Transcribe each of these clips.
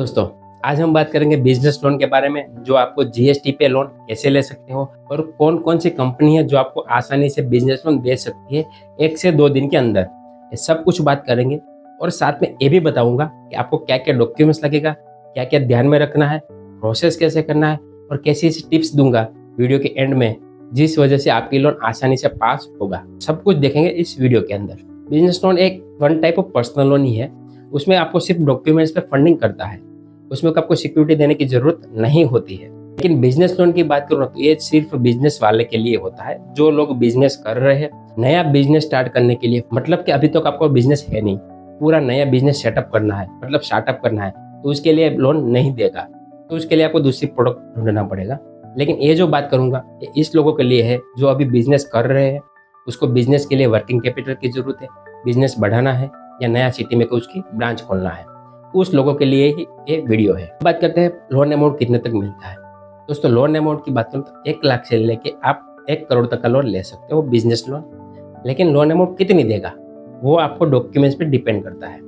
दोस्तों, आज हम बात करेंगे बिजनेस लोन के बारे में, जो आपको जीएसटी पे लोन कैसे ले सकते हो और कौन कौन सी कंपनी है जो आपको आसानी से बिजनेस लोन दे सकती है 1 से 2 दिन के अंदर। ये सब कुछ बात करेंगे और साथ में ये भी बताऊंगा कि आपको क्या क्या डॉक्यूमेंट्स लगेगा, क्या क्या ध्यान में रखना है, प्रोसेस कैसे करना है और कैसी ऐसी टिप्स दूंगा वीडियो के एंड में, जिस वजह से आपकी लोन आसानी से पास होगा। सब कुछ देखेंगे इस वीडियो के अंदर। बिजनेस लोन एक one type of personal loan ही है। उसमें आपको सिर्फ डॉक्यूमेंट्स पे फंडिंग करता है, उसमें आपको सिक्योरिटी देने की जरूरत नहीं होती है। लेकिन बिजनेस लोन की बात करूँ तो ये सिर्फ बिजनेस वाले के लिए होता है, जो लोग बिजनेस कर रहे हैं, नया बिजनेस स्टार्ट करने के लिए। मतलब कि अभी तक आपको बिजनेस है नहीं, पूरा नया बिजनेस सेटअप करना है, मतलब स्टार्टअप करना है, तो उसके लिए लोन नहीं देगा। तो उसके लिए आपको दूसरी प्रोडक्ट ढूंढना पड़ेगा। लेकिन ये जो बात करूंगा ये इस लोगों के लिए है जो अभी बिजनेस कर रहे हैं, उसको बिजनेस के लिए वर्किंग कैपिटल की जरूरत है, बिजनेस बढ़ाना है या नया सिटी में उसकी ब्रांच खोलना है, उस लोगों के लिए ही ये वीडियो है। बात करते हैं लोन अमाउंट कितने तक मिलता है। दोस्तों, लोन अमाउंट की बात करूँ तो 1 लाख से लेके आप 1 करोड़ तक का लोन ले सकते हो, बिजनेस लोन। लेकिन लोन अमाउंट कितनी देगा वो आपको डॉक्यूमेंट्स पे डिपेंड करता है।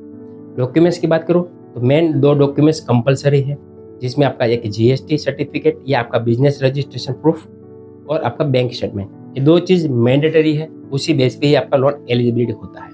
डॉक्यूमेंट्स की बात करूँ तो मेन 2 डॉक्यूमेंट्स कंपलसरी है, जिसमें आपका एक जीएसटी सर्टिफिकेट या आपका बिजनेस रजिस्ट्रेशन प्रूफ और आपका बैंक स्टेटमेंट। ये 2 चीज़ मैंडेटरी है, उसी बेस पे ही आपका लोन एलिजिबिलिटी होता है।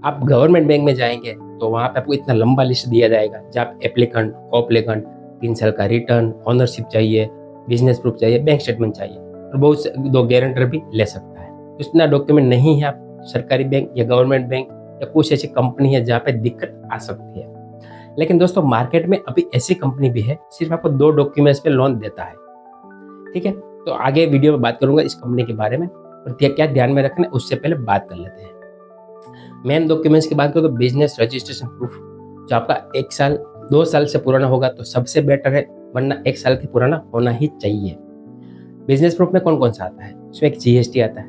आप गवर्नमेंट बैंक में जाएंगे तो वहाँ पे आपको इतना लंबा लिस्ट दिया जाएगा, जहाँ आप एप्लीकेंट, कोएप्लीकेंट, 3 साल का रिटर्न, ओनरशिप चाहिए, बिजनेस प्रूफ चाहिए, बैंक स्टेटमेंट चाहिए और बहुत से 2 गारंटर भी ले सकता है। इतना डॉक्यूमेंट नहीं है आप सरकारी बैंक या गवर्नमेंट बैंक या कुछ ऐसी कंपनी है जहाँ पे दिक्कत आ सकती है। लेकिन दोस्तों, मार्केट में अभी ऐसी कंपनी भी है सिर्फ आपको 2 डॉक्यूमेंट्स पे लोन देता है। ठीक है, तो आगे वीडियो में बात करूंगा इस कंपनी के बारे में और क्या ध्यान में रखना है उससे पहले बात कर लेते हैं। मेन डॉक्यूमेंट्स की बात करो तो बिजनेस रजिस्ट्रेशन प्रूफ, जो आपका 1 साल 2 साल से पुराना होगा तो सबसे बेटर है, वरना 1 साल के पुराना होना ही चाहिए। बिजनेस प्रूफ में कौन कौन सा आता है, उसमें एक जीएसटी आता है।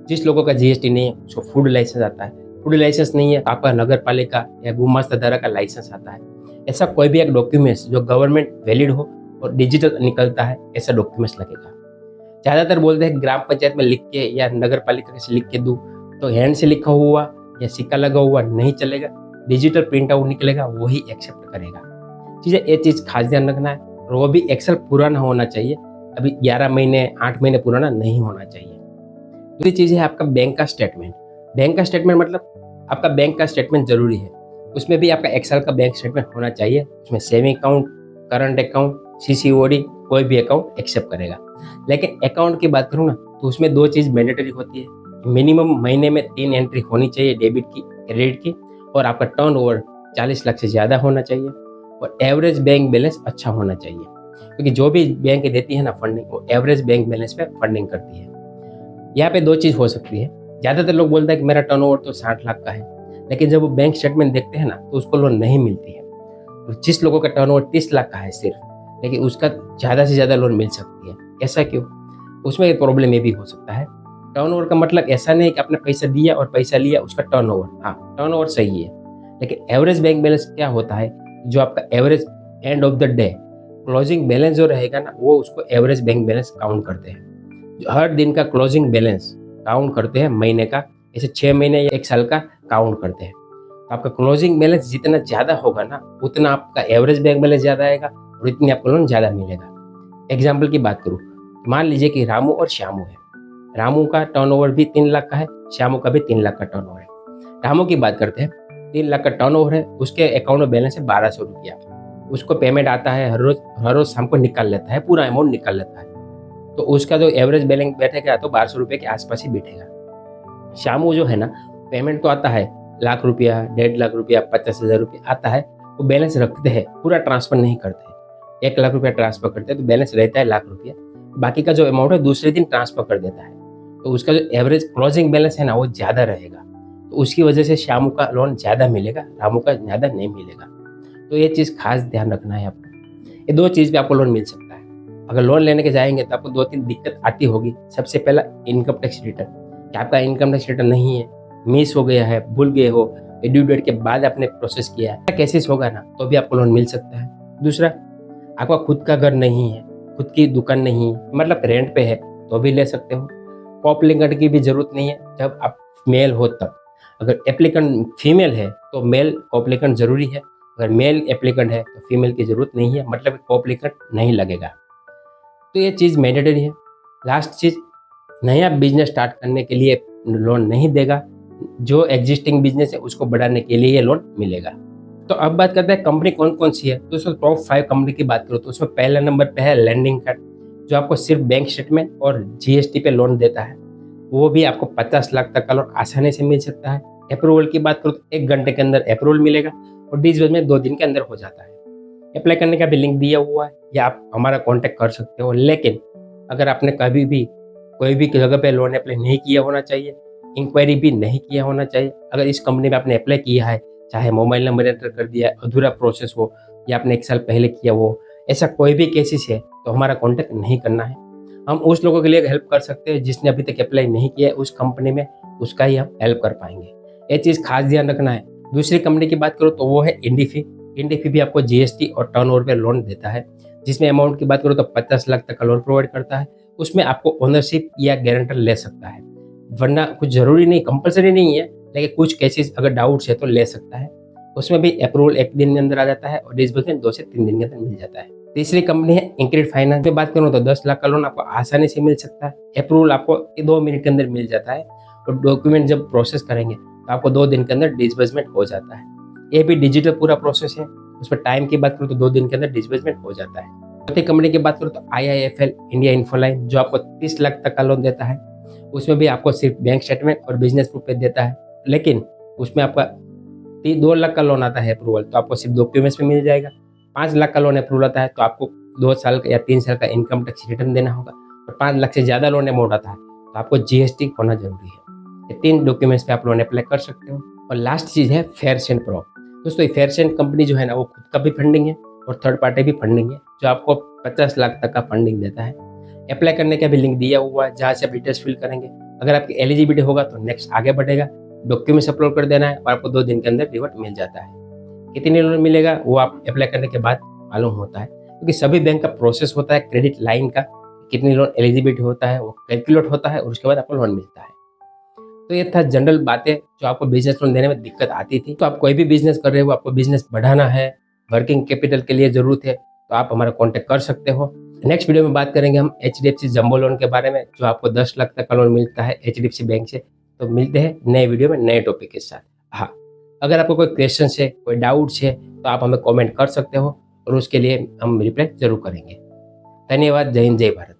जिस लोगों का जीएसटी नहीं है उसको फूड लाइसेंस आता है। फूड लाइसेंस नहीं है आपका नगर पालिका या गुमास्तादारा का लाइसेंस आता है। ऐसा कोई भी एक डॉक्यूमेंट्स जो गवर्नमेंट वैलिड हो और डिजिटल निकलता है, ऐसा डॉक्यूमेंट्स लगेगा। ज़्यादातर बोलते हैं ग्राम पंचायत में लिख के या नगर पालिका से लिख के दूँ, तो हैंड से लिखा हुआ या सिक्का लगा हुआ नहीं चलेगा, डिजिटल प्रिंट आउट निकलेगा, वही एक्सेप्ट करेगा। चीज़ें ये चीज़ खास ध्यान रखना है, और वो भी एक्सेल पुराना होना चाहिए, अभी 11 महीने 8 महीने पुराना नहीं होना चाहिए। दूसरी चीज़ है आपका बैंक का स्टेटमेंट। बैंक का स्टेटमेंट मतलब आपका बैंक का स्टेटमेंट जरूरी है, उसमें भी आपका एक्सेल का बैंक स्टेटमेंट होना चाहिए। उसमें saving account, current account, CCOD, कोई भी अकाउंट एक्सेप्ट करेगा। लेकिन अकाउंट की बात करूँ ना तो उसमें 2 चीज़ मैंडेटरी होती है। मिनिमम महीने में 3 एंट्री होनी चाहिए, डेबिट की, क्रेडिट की, और आपका टर्नओवर 40 लाख से ज़्यादा होना चाहिए और एवरेज बैंक बैलेंस अच्छा होना चाहिए, क्योंकि जो भी बैंक देती है ना फंडिंग, वो एवरेज बैंक बैलेंस पे फंडिंग करती है। यहाँ पे 2 चीज़ हो सकती है। ज़्यादातर लोग बोलते हैं कि मेरा टर्नओवर तो 60 लाख का है, लेकिन जब वो बैंक स्टेटमेंट देखते हैं ना तो उसको लोन नहीं मिलती है। तो जिस लोगों का टर्नओवर 30 लाख का है सिर्फ, लेकिन उसका ज़्यादा से ज़्यादा लोन मिल सकती है। ऐसा क्यों? उसमें एक प्रॉब्लम ये भी हो सकता है। टर्नओवर का मतलब ऐसा नहीं है कि आपने पैसा दिया और पैसा लिया उसका टर्नओवर, हाँ टर्नओवर सही है, लेकिन एवरेज बैंक बैलेंस क्या होता है, जो आपका average end of the day closing balance जो रहेगा ना, वो उसको एवरेज बैंक बैलेंस काउंट करते हैं। जो हर दिन का क्लोजिंग बैलेंस काउंट करते हैं, महीने का, ऐसे 6 महीने या 1 साल का काउंट करते हैं। तो आपका क्लोजिंग बैलेंस जितना ज़्यादा होगा ना, उतना आपका एवरेज बैंक बैलेंस ज़्यादा आएगा और इतनी आपको लोन ज़्यादा मिलेगा। एग्जाम्पल की बात करूँ, मान लीजिए कि रामू और श्यामू है। रामू का टर्नओवर भी 3 लाख का है, श्यामू का भी 3 लाख का टर्नओवर है। रामू की बात करते हैं, 3 लाख का टर्नओवर है, उसके अकाउंट में बैलेंस है 1200 रुपया। उसको पेमेंट आता है हर रोज शाम को निकाल लेता है, पूरा अमाउंट निकाल लेता है। तो उसका जो एवरेज बैलेंस बैठेगा तो 1200 रुपये के आसपास ही बैठेगा। श्यामू जो है ना, पेमेंट तो आता है लाख रुपया, 1.5 लाख रुपया, 50,000 रुपया आता है, वो बैलेंस रखते हैं, पूरा ट्रांसफर नहीं करते। 1 लाख रुपया ट्रांसफर करते हैं तो बैलेंस रहता है लाख रुपया, बाकी का जो अमाउंट है दूसरे दिन ट्रांसफर कर देता है। तो उसका जो एवरेज क्लोजिंग बैलेंस है ना, वो ज़्यादा रहेगा, तो उसकी वजह से श्यामू का लोन ज़्यादा मिलेगा, रामू का ज़्यादा नहीं मिलेगा। तो ये चीज़ खास ध्यान रखना है आपको। ये 2 चीज़ पे आपको लोन मिल सकता है। अगर लोन लेने के जाएंगे तो आपको 2-3 दिक्कत आती होगी। सबसे पहला इनकम टैक्स रिटर्न, कि आपका इनकम टैक्स रिटर्न नहीं है, मिस हो गया है, भूल गए हो, ड्यू डेट के बाद आपने प्रोसेस किया है, केसेस होगा ना तो भी आपको लोन मिल सकता है। दूसरा, आपका खुद का घर नहीं है, खुद की दुकान नहीं, मतलब रेंट पे है, तो भी ले सकते हो। कोएप्लीकेंट की भी जरूरत नहीं है जब आप मेल हो तब। अगर एप्लीकेंट फीमेल है तो मेल कोएप्लीकेंट जरूरी है, अगर मेल एप्लीकेंट है तो फीमेल की ज़रूरत नहीं है, मतलब को एप्लीकेंट नहीं लगेगा। तो ये चीज़ मैंडेटरी है। लास्ट चीज़, नया बिजनेस स्टार्ट करने के लिए लोन नहीं देगा, जो एग्जिस्टिंग बिजनेस है उसको बढ़ाने के लिए ये लोन मिलेगा। तो अब बात करते हैं कंपनी कौन कौन सी है। तो उसमें टॉप 5 कंपनी की बात करूँ तो उसमें पहला नंबर पे है लैंडिंग कार्ड, जो आपको सिर्फ बैंक स्टेटमेंट और जीएसटी पे लोन देता है। वो भी आपको 50 लाख तक का लोन आसानी से मिल सकता है। अप्रूवल की बात करूँ तो 1 घंटे के अंदर अप्रूवल मिलेगा और डिसबर्समेंट 2 दिन के अंदर हो जाता है। अप्लाई करने का भी लिंक दिया हुआ है या आप हमारा कॉन्टैक्ट कर सकते हो। लेकिन अगर आपने कभी भी कोई भी जगह पे लोन अप्लाई नहीं किया होना चाहिए, इंक्वायरी भी नहीं किया होना चाहिए। अगर इस कंपनी में आपने अप्लाई किया है, चाहे मोबाइल नंबर एंटर कर दिया है, अधूरा प्रोसेस हो या आपने 1 साल पहले किया हो, ऐसा कोई भी केसेस है तो हमारा कॉन्टैक्ट नहीं करना है। हम उस लोगों के लिए हेल्प कर सकते हैं जिसने अभी तक अप्लाई नहीं किया है उस कंपनी में, उसका ही हम हेल्प कर पाएंगे। ये चीज़ खास ध्यान रखना है। दूसरी कंपनी की बात करूँ तो वो है इंडिफी। इंडिफी भी आपको जीएसटी और टर्नओवर पे लोन देता है, जिसमें अमाउंट की बात करूँ तो 50 लाख तक का लोन प्रोवाइड करता है। उसमें आपको ओनरशिप या गारंटर ले सकता है, वरना कुछ ज़रूरी नहीं, कंपलसरी नहीं है, लेकिन कुछ केसेस अगर डाउट्स है तो ले सकता है। उसमें भी अप्रूवल 1 दिन के अंदर आ जाता है और डिसबर्समेंट 2 से 3 दिन के अंदर मिल जाता है। तीसरी कंपनी है इंक्रेडिट फाइनेंस की बात करूँ तो 10 लाख का लोन आपको आसानी से मिल सकता है। अप्रूवल आपको 2 मिनट के अंदर मिल जाता है और डॉक्यूमेंट जब प्रोसेस करेंगे तो आपको 2 दिन के अंदर डिसबर्समेंट हो जाता है। ये भी डिजिटल पूरा प्रोसेस है। उसमें टाइम की बात करूँ तो 2 दिन के अंदर डिसबर्समेंट हो जाता है। चौथी कंपनी की बात करूँ तो आईआईएफएल इंडिया इन्फोलाइन, जो आपको 30 लाख तक का लोन देता है। उसमें भी आपको सिर्फ बैंक स्टेटमेंट और बिजनेस प्रूफ पे देता है, लेकिन उसमें आपका 2 लाख का लोन आता है अप्रूवल तो आपको सिर्फ डॉक्यूमेंट्स में मिल जाएगा। 5 लाख का लोन अप्रूवल आता है तो आपको 2 साल का या 3 साल का इनकम टैक्स रिटर्न देना होगा। और 5 लाख से ज़्यादा लोन अमाउंट आता है तो आपको जीएसटी होना जरूरी है। ये 3 डॉक्यूमेंट्स पे आप लोन अप्लाई कर सकते हो। और लास्ट चीज़ है फेयरसेंड प्रो। दोस्तों ये फेयरसेंड कंपनी जो है ना, वो खुद का भी फंडिंग है और थर्ड पार्टी भी फंडिंग है, जो आपको 50 लाख तक का फंडिंग देता है। अप्लाई करने का भी लिंक दिया हुआ है, जहाँ से आप डिटेल्स फिल करेंगे। अगर आपकी एलिजिबिलिटी होगा तो नेक्स्ट आगे बढ़ेगा, डॉक्यूमेंट्स अपलोड कर देना है और आपको 2 दिन के अंदर रिवर्ट मिल जाता है। कितनी लोन मिलेगा वो आप अप्लाई करने के बाद मालूम होता है, क्योंकि सभी बैंक का प्रोसेस होता है क्रेडिट लाइन का, कितनी लोन एलिजिबिलिटी होता है वो कैलकुलेट होता है और उसके बाद आपको लोन मिलता है। तो ये था जनरल बातें जो आपको बिजनेस लोन देने में दिक्कत आती थी। तो आप कोई भी बिजनेस कर रहे हो, आपको बिजनेस बढ़ाना है, वर्किंग कैपिटल के लिए जरूरत है, तो आप हमारा कॉन्टैक्ट कर सकते हो। नेक्स्ट वीडियो में बात करेंगे हम एचडीएफसी जंबो लोन के बारे में, जो आपको 10 लाख तक का लोन मिलता है एचडीएफसी बैंक से। तो मिलते हैं नए वीडियो में नए टॉपिक के साथ। हाँ, अगर आपको कोई क्वेश्चन है, कोई डाउट्स है तो आप हमें कमेंट कर सकते हो और उसके लिए हम रिप्लाई जरूर करेंगे। धन्यवाद। जय हिंद, जय भारत।